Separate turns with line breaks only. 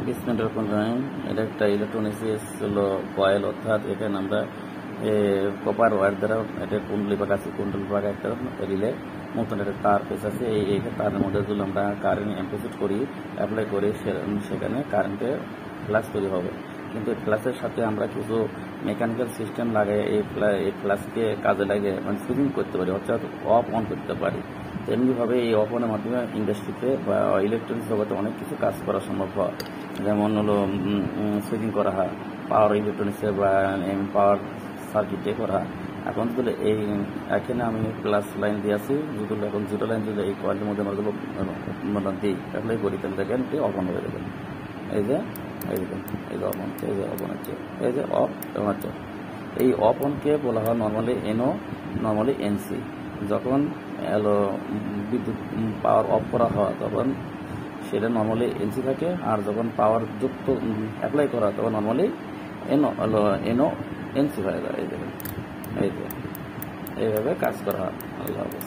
বিসমিল্লাহির রহমানির রহিম। এটা একটা ইলেকট্রনিক্স হলো কয়েল, অর্থাৎ এখানে আমরা কপার ওয়্যার দ্বারা এটা কুণ্ডলি বা কাছে কুণ্ডলি বা একটা রিলে মতন একটা তার পেস আছে। এই তারের মধ্যে যদি আমরা কারেন্ট এমপ্লিসিট করি, অ্যাপ্লাই করি, সেখানে কারেন্টে ফ্লাক্স তৈরি হবে। কিন্তু এই ফ্লাক্সের সাথে আমরা কিছু মেকানিক্যাল সিস্টেম লাগাই এই ফ্লাক্সকে কাজে লাগিয়ে মানে সুইচিং করতে পারি, অর্থাৎ অফ অন করতে পারি। তেমনিভাবে এই অফ অনের মাধ্যমে ইন্ডাস্ট্রিতে বা ইলেকট্রনিক্স জগতে অনেক কিছু কাজ করা সম্ভব হয়। যেমন হলো সুইচিং করা হয় পাওয়ার ইলেকট্রনিক্সে বা পাওয়ার সার্কিটে করা। এখন যদি এই এখানে আমি প্লাস লাইন দিয়ে আছি, যদি এখন জিরো লাইন যদি এই কয়েলের মধ্যে আমরা যদি দিই, অ্যাপ্লাই করি, তাহলে দেখেন অফ অন হয়ে যাবে। এই যে অফ অন, এই যে অফ অন হচ্ছে, এই যে অফ হচ্ছে। এই অফ অনকে বলা হয় নর্মালি এনও, নর্মালি এনসি। যখন বিদ্যুৎ পাওয়ার অফ করা হয় তখন সেটা নর্মালি এনসি থাকে, আর যখন পাওয়ার যুক্ত অ্যাপ্লাই করা তখন নর্মালি এনও এনসি হয়ে যায়। এই যে এইভাবে কাজ করা হয়। আল্লাহ হাফেজ।